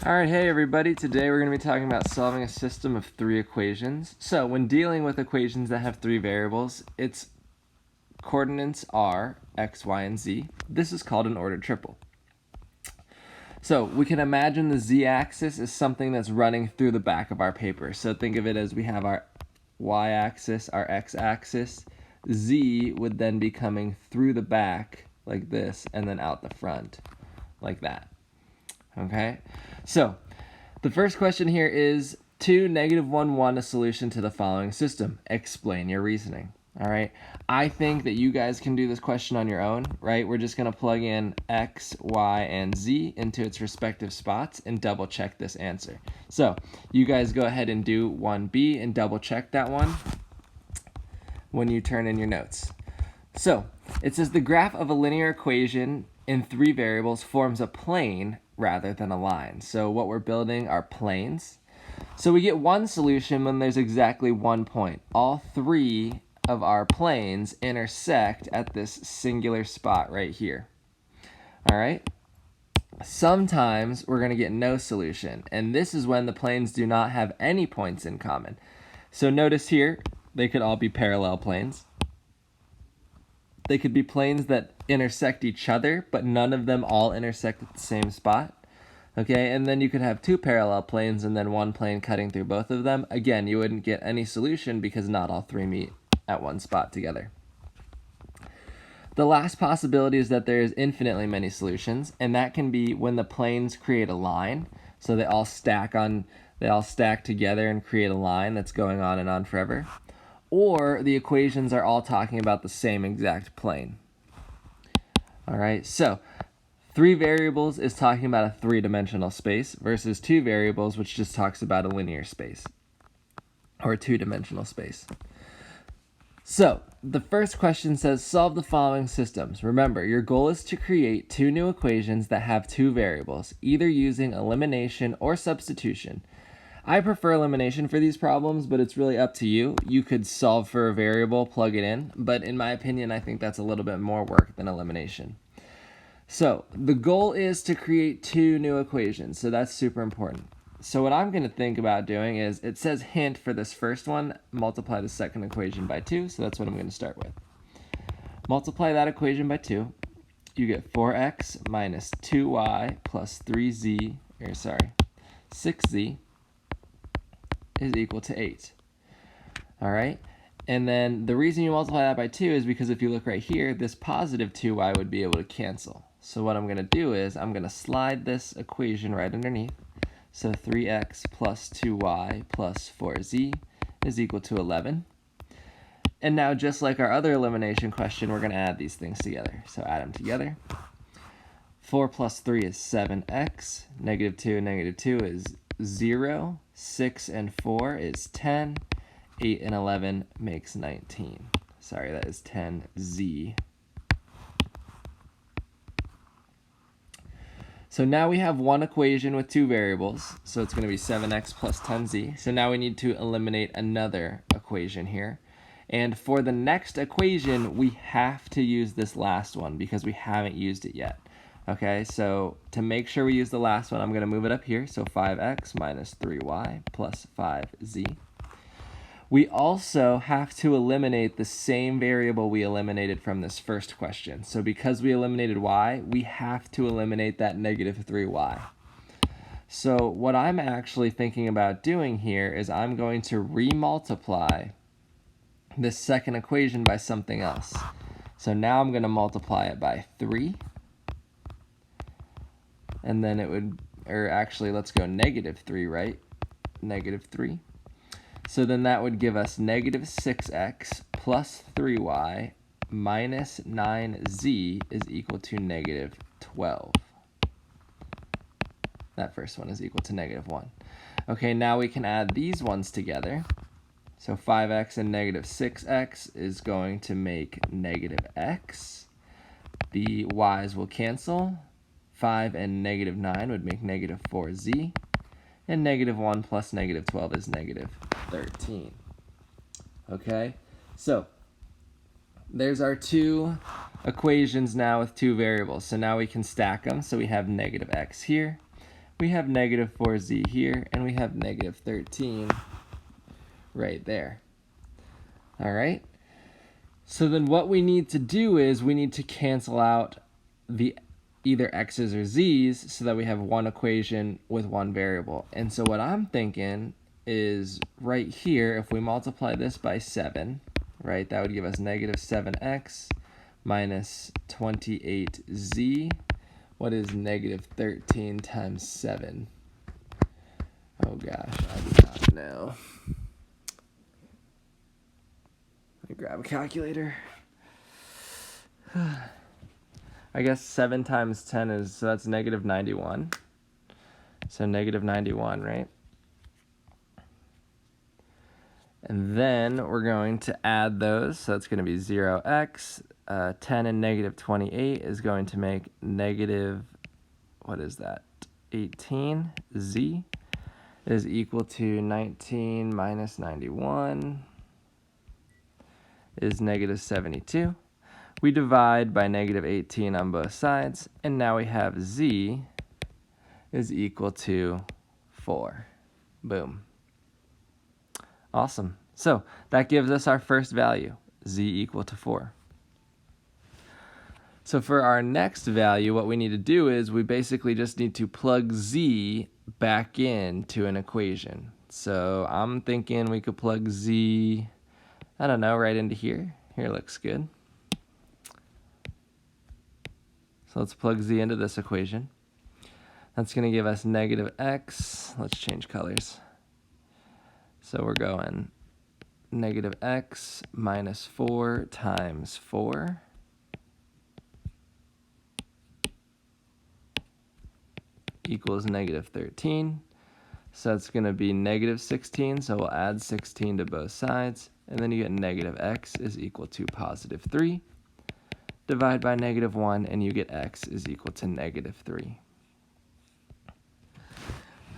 Alright, hey everybody. Today we're going to be talking about solving a system of three equations. So when dealing with equations that have three variables, its coordinates are x, y, and z. This is called an ordered triple. So we can imagine the z-axis is something that's running through the back of our paper. So think of it as we have our y-axis, our x-axis. Z would then be coming through the back like this and then out the front like that. Okay, so the first question here is 2, -1, 1, a solution to the following system. Explain your reasoning. All right, I think that you guys can do this question on your own, right? We're just going to plug in x, y, and z into its respective spots and double check this answer. So you guys go ahead and do 1b and double check that one when you turn in your notes. So it says the graph of a linear equation in three variables forms a plane rather than a line. So what we're building are planes. So we get one solution when there's exactly one point. All three of our planes intersect at this singular spot right here. All right? Sometimes we're going to get no solution, and this is when the planes do not have any points in common. So notice here, they could all be parallel planes. They could be planes that intersect each other, but none of them all intersect at the same spot. Okay, and then you could have two parallel planes and then one plane cutting through both of them. Again, you wouldn't get any solution because not all three meet at one spot together. The last possibility is that there is infinitely many solutions, and that can be when the planes create a line. So they all stack together and create a line that's going on and on forever. Or the equations are all talking about the same exact plane. All right, so three variables is talking about a three-dimensional space versus two variables, which just talks about a linear space or a two-dimensional space. So the first question says solve the following systems. Remember, your goal is to create two new equations that have two variables, either using elimination or substitution. I prefer elimination for these problems, but it's really up to you. You could solve for a variable, plug it in, but in my opinion, I think that's a little bit more work than elimination. So the goal is to create two new equations, so that's super important. So what I'm going to think about doing is, it says hint for this first one, multiply the second equation by 2, so that's what I'm going to start with. Multiply that equation by 2, you get 4x minus 2y plus 6z is equal to 8. All right? And then the reason you multiply that by 2 is because if you look right here, this positive 2y would be able to cancel. So what I'm going to do is I'm going to slide this equation right underneath. So 3x plus 2y plus 4z is equal to 11. And now, just like our other elimination question, we're going to add these things together. So add them together. 4 plus 3 is 7x. -2 and -2 is 0. 6 and 4 is 10. 8 and 11 makes 19. Sorry, that is 10z. So now we have one equation with two variables. So it's going to be 7x plus 10z. So now we need to eliminate another equation here. And for the next equation, we have to use this last one because we haven't used it yet. Okay, so to make sure we use the last one, I'm going to move it up here. So 5x minus 3y plus 5z. We also have to eliminate the same variable we eliminated from this first question. So because we eliminated y, we have to eliminate that -3y. So what I'm actually thinking about doing here is I'm going to remultiply this second equation by something else. So now I'm going to multiply it by 3. And then it would, or actually let's go -3, right? -3. So then that would give us -6x plus 3y minus 9z is equal to -12. That first one is equal to -1. Okay, now we can add these ones together. So 5x and -6x is going to make -x. The y's will cancel. 5 and -9 would make -4z. And -1 plus -12 is -13. Okay, so there's our two equations now with two variables. So now we can stack them. So we have -x here. we have negative 4z here, and we have negative 13 right there. All right? So then what we need to do is we need to cancel out the either x's or z's so that we have one equation with one variable. And so what I'm thinking is right here, if we multiply this by 7, right, that would give us negative 7x minus 28z. What is negative 13 times 7? Oh gosh, I do not know. Let me grab a calculator. I guess 7 times 10 is, so that's negative 91. So negative 91, right? And then we're going to add those. So it's going to be 0x. 10 and negative 28 is going to make negative, what is that? 18. Z is equal to 19 minus 91 is negative 72. We divide by negative 18 on both sides, and now we have z is equal to 4. Boom. Awesome. So that gives us our first value, z equal to 4. So for our next value, what we need to do is we basically just need to plug z back into an equation. So I'm thinking we could plug z, I don't know, right into here. Here looks good. So let's plug z into this equation. That's going to give us negative x. Let's change colors. So we're going negative x minus 4 times 4 equals negative 13. So it's going to be negative 16, so we'll add 16 to both sides, and then you get negative x is equal to positive 3. Divide by negative 1, and you get x is equal to negative 3.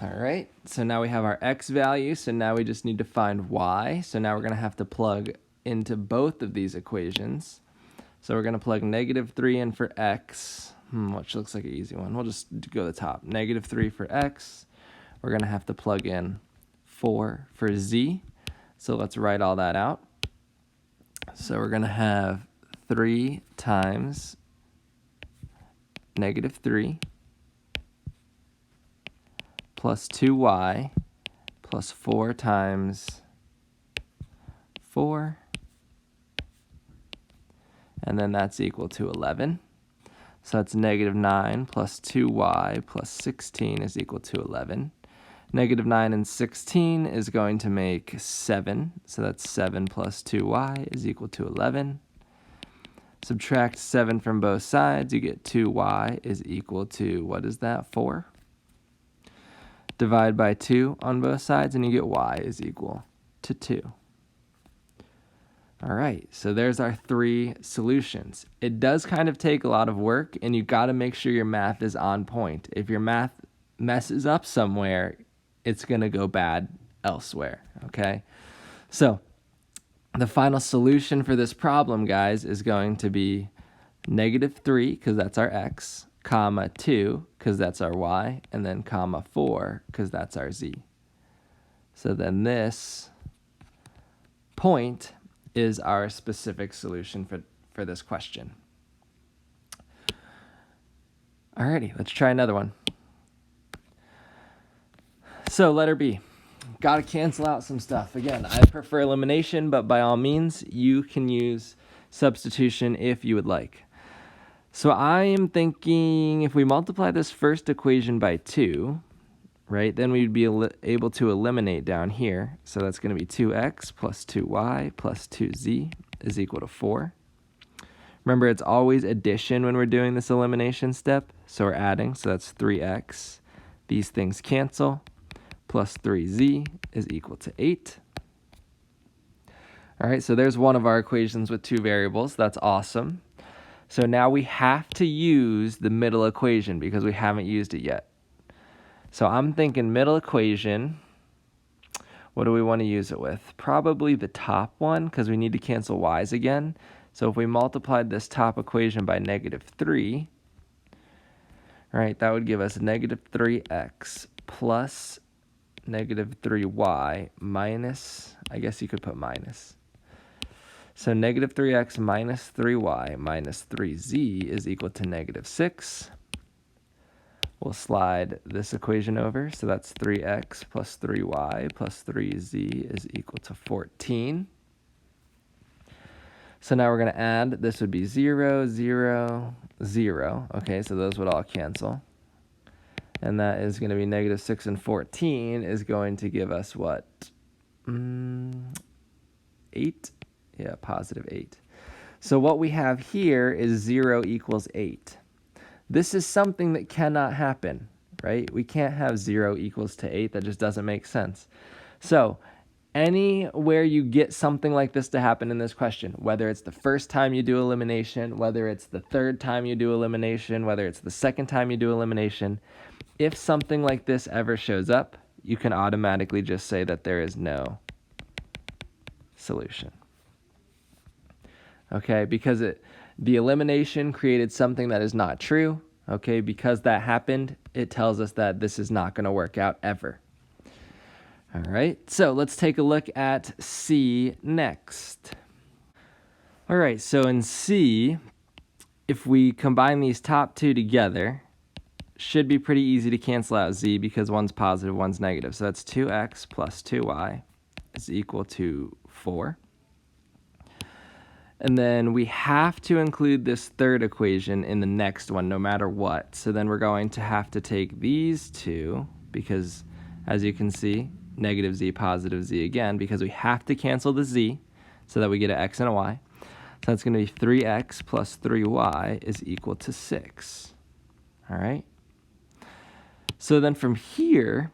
All right, so now we have our x value, so now we just need to find y. So now we're going to have to plug into both of these equations. So we're going to plug negative 3 in for x, which looks like an easy one. We'll just go to the top. Negative 3 for x. We're going to have to plug in 4 for z. So let's write all that out. So we're going to have 3 times negative 3 plus 2y plus 4 times 4, and then that's equal to 11. So that's negative 9 plus 2y plus 16 is equal to 11. Negative 9 and 16 is going to make 7, so that's 7 plus 2y is equal to 11. Subtract 7 from both sides, you get 2y is equal to, what is that, 4? Divide by 2 on both sides, and you get y is equal to 2. All right, so there's our 3 solutions. It does kind of take a lot of work, and you got to make sure your math is on point. If your math messes up somewhere, it's going to go bad elsewhere, okay? So the final solution for this problem, guys, is going to be negative 3, because that's our x, comma 2, because that's our y, and then comma 4, because that's our z. So then this point is our specific solution for this question. Alrighty, let's try another one. So letter B, got to cancel out some stuff. Again, I prefer elimination, but by all means, you can use substitution if you would like. So I am thinking if we multiply this first equation by 2, right, then we'd be able to eliminate down here. So that's going to be 2x plus 2y plus 2z is equal to 4. Remember, it's always addition when we're doing this elimination step. So we're adding, so that's 3x. These things cancel. Plus 3z is equal to 8. All right, so there's one of our equations with 2 variables. That's awesome. So now we have to use the middle equation because we haven't used it yet. So I'm thinking middle equation, what do we want to use it with? Probably the top one because we need to cancel y's again. So if we multiplied this top equation by negative 3, All right, that would give us negative 3x plus negative 3y minus, I guess you could put minus. So negative 3x minus 3y minus 3z is equal to negative 6. We'll slide this equation over. So that's 3x plus 3y plus 3z is equal to 14. So now we're going to add. This would be 0, 0, 0. Okay, so those would all cancel. And that is going to be negative 6 and 14 is going to give us what? 8? Yeah, positive 8. So what we have here is 0 equals 8. This is something that cannot happen, right? We can't have 0 equals to 8. That just doesn't make sense. So anywhere you get something like this to happen in this question, whether it's the first time you do elimination, whether it's the third time you do elimination, whether it's the second time you do elimination, if something like this ever shows up, you can automatically just say that there is no solution. Okay, because the elimination created something that is not true. Okay, because that happened, it tells us that this is not going to work out ever. All right, so let's take a look at C next. All right, so in C, if we combine these top two together, should be pretty easy to cancel out z because one's positive, one's negative. So that's 2x plus 2y is equal to 4. And then we have to include this third equation in the next one no matter what. So then we're going to have to take these two because, as you can see, negative z, positive z again, because we have to cancel the z so that we get an x and a y. So that's going to be 3x plus 3y is equal to 6. All right? So then from here,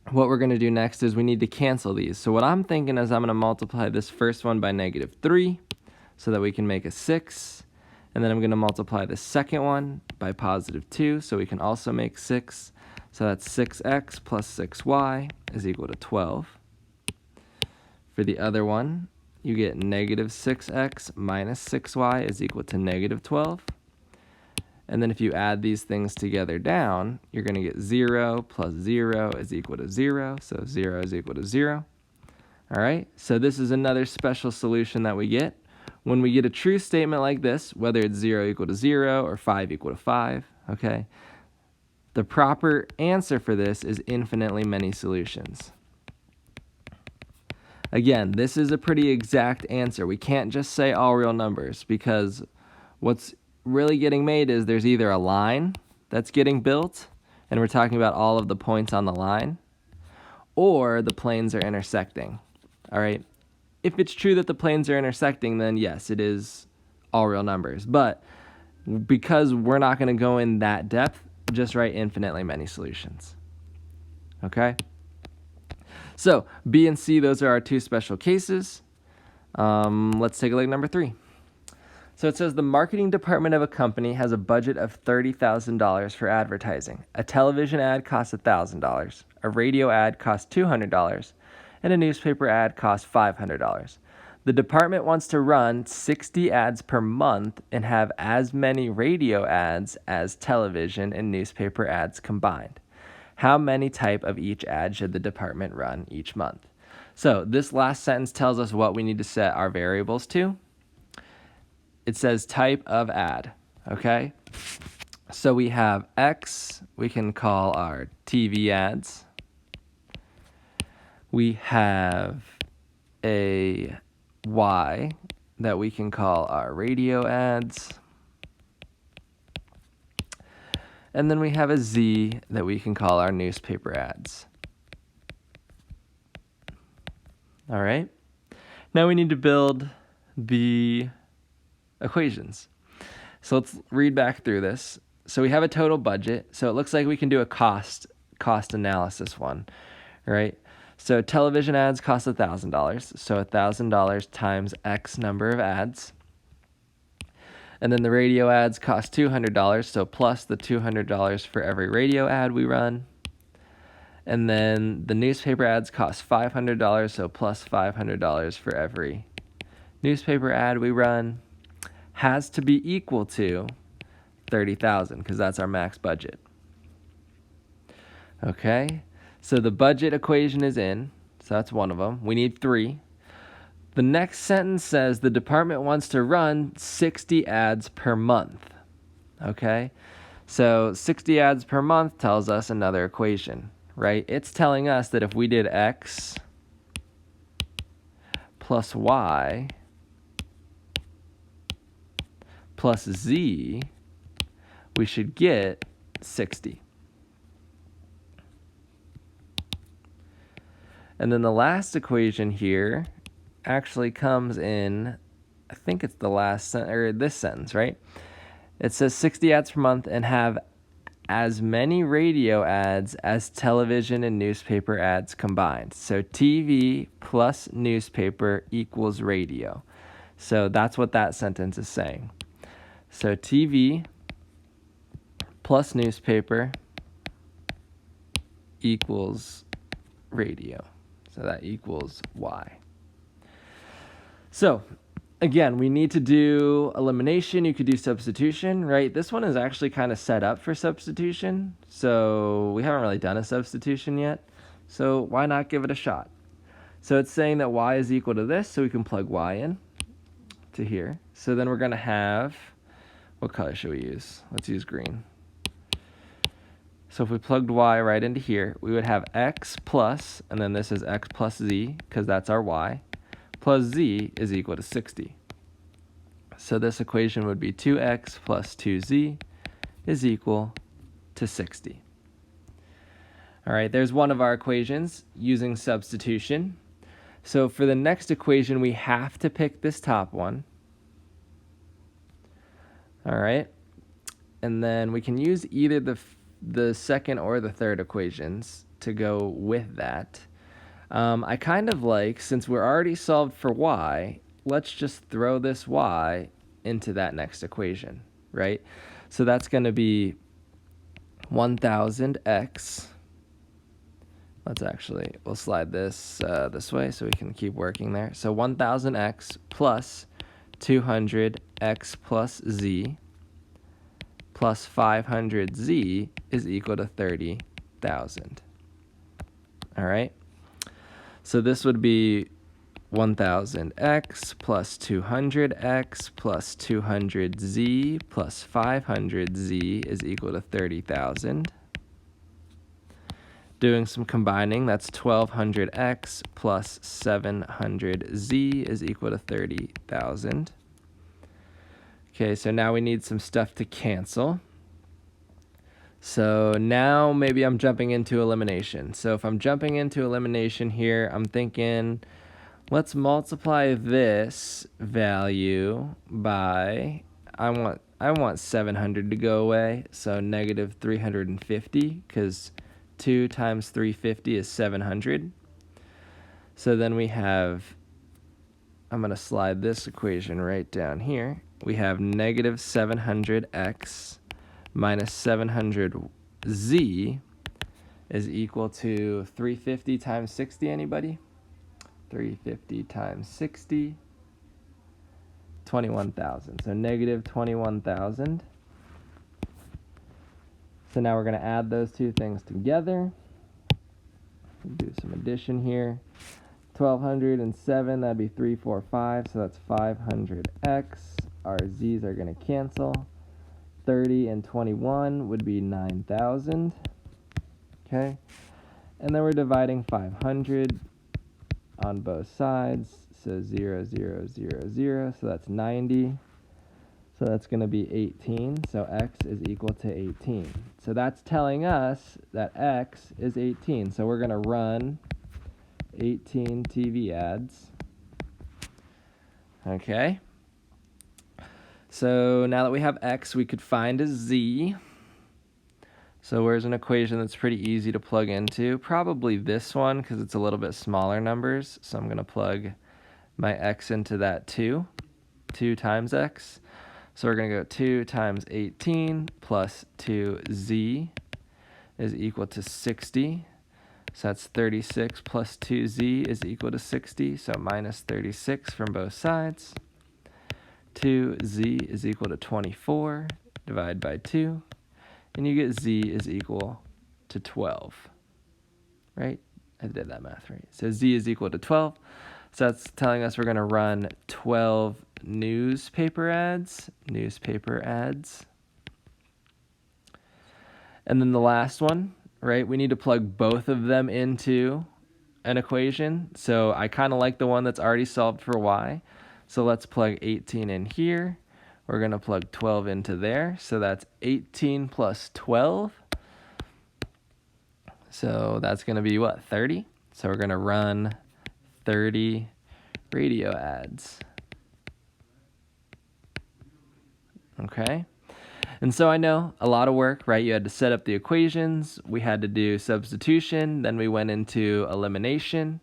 what we're going to do next is we need to cancel these. So what I'm thinking is I'm going to multiply this first one by negative 3 so that we can make a 6. And then I'm going to multiply the second one by positive 2 so we can also make 6. So that's 6x plus 6y is equal to 12. For the other one, you get negative 6x minus 6y is equal to negative 12. And then if you add these things together down, you're going to get 0 plus 0 is equal to 0. So 0 is equal to 0. All right, so this is another special solution that we get. When we get a true statement like this, whether it's 0 equal to 0 or 5 equal to 5, okay, the proper answer for this is infinitely many solutions. Again, this is a pretty exact answer. We can't just say all real numbers because what's really getting made is there's either a line that's getting built, and we're talking about all of the points on the line, or the planes are intersecting. All right. If it's true that the planes are intersecting, then yes, it is all real numbers. But because we're not going to go in that depth, just write infinitely many solutions. Okay? So B and C, those are our two special cases. Let's take a look at number 3. So it says the marketing department of a company has a budget of $30,000 for advertising. A television ad costs $1,000. A radio ad costs $200. And a newspaper ad costs $500. The department wants to run 60 ads per month and have as many radio ads as television and newspaper ads combined. How many type of each ad should the department run each month? So this last sentence tells us what we need to set our variables to. It says type of ad, okay? So we have X, we can call our TV ads. We have a Y that we can call our radio ads. And then we have a Z that we can call our newspaper ads. All right. Now we need to build the equations. So let's read back through this. So we have a total budget. So it looks like we can do a cost analysis one, right? So television ads cost $1,000. So $1,000 times X number of ads. And then the radio ads cost $200. So plus the $200 for every radio ad we run. And then the newspaper ads cost $500. So plus $500 for every newspaper ad we run. Has to be equal to 30,000 because that's our max budget. Okay, so the budget equation is in, so that's one of them. We need 3. The next sentence says the department wants to run 60 ads per month. Okay, so 60 ads per month tells us another equation, right? It's telling us that if we did X plus Y plus Z, we should get 60. And then the last equation here actually comes in, I think it's the last or this sentence, right? It says 60 ads per month and have as many radio ads as television and newspaper ads combined. So TV plus newspaper equals radio. So that's what that sentence is saying. So TV plus newspaper equals radio. So that equals Y. So again, we need to do elimination. You could do substitution, right? This one is actually kind of set up for substitution. So we haven't really done a substitution yet. So why not give it a shot? So it's saying that Y is equal to this, so we can plug Y in to here. So then we're going to have, what color should we use? Let's use green. So if we plugged Y right into here, we would have X plus, and then this is X plus Z, because that's our Y, plus Z is equal to 60. So this equation would be 2x plus 2z is equal to 60. All right, there's one of our equations using substitution. So for the next equation, we have to pick this top one. All right, and then we can use either the second or the third equations to go with that. I kind of like, since we're already solved for y, let's just throw this y into that next equation, right? So that's going to be 1000x. We'll slide this this way so we can keep working there. So 1000x plus 200x plus z plus 500z is equal to 30,000. All right. So this would be 1000x plus 200x plus 200z plus 500z is equal to 30,000. Doing some combining, that's 1200x plus 700z is equal to 30,000. Okay, so now we need some stuff to cancel. So now maybe I'm jumping into elimination. So if I'm jumping into elimination here, I'm thinking, let's multiply this value by, I want 700 to go away, so negative 350, because 2 times 350 is 700. So then we have, I'm going to slide this equation right down here. We have negative 700x minus 700z is equal to 350 times 60, anybody? 350 times 60, 21,000. So negative 21,000. So now we're going to add those two things together. Do some addition here. 1207, that'd be 345, so that's 500x. Our z's are going to cancel. 30 and 21 would be 9,000. Okay. And then we're dividing 500 on both sides. So 0, 0, 0, 0. So that's 90. So that's going to be 18. So x is equal to 18. So that's telling us that x is 18. So we're going to run 18 TV ads. Okay. So now that we have x, we could find a z. So where's an equation that's pretty easy to plug into? Probably this one, because it's a little bit smaller numbers. So I'm going to plug my x into that 2 times x. So we're going to go 2 times 18 plus 2z is equal to 60. So that's 36 plus 2z is equal to 60. So minus 36 from both sides. 2z is equal to 24. divide by 2, and you get z is equal to 12, right? I did that math right. So z is equal to 12. So that's telling us we're going to run 12 newspaper ads. And then the last one, right? We need to plug both of them into an equation. So I kind of like the one that's already solved for y. So let's plug 18 in here. We're going to plug 12 into there. So that's 18 plus 12. So that's going to be what, 30? So we're going to run 30 radio ads. Okay. And so I know a lot of work, right? You had to set up the equations. We had to do substitution. Then we went into elimination.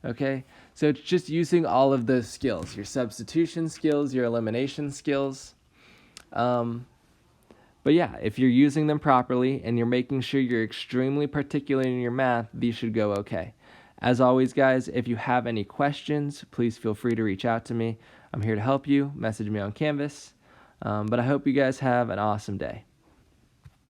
Okay. So it's just using all of those skills, your substitution skills, your elimination skills. But yeah, if you're using them properly and you're making sure you're extremely particular in your math, these should go okay. As always, guys, if you have any questions, please feel free to reach out to me. I'm here to help you. Message me on Canvas. But I hope you guys have an awesome day.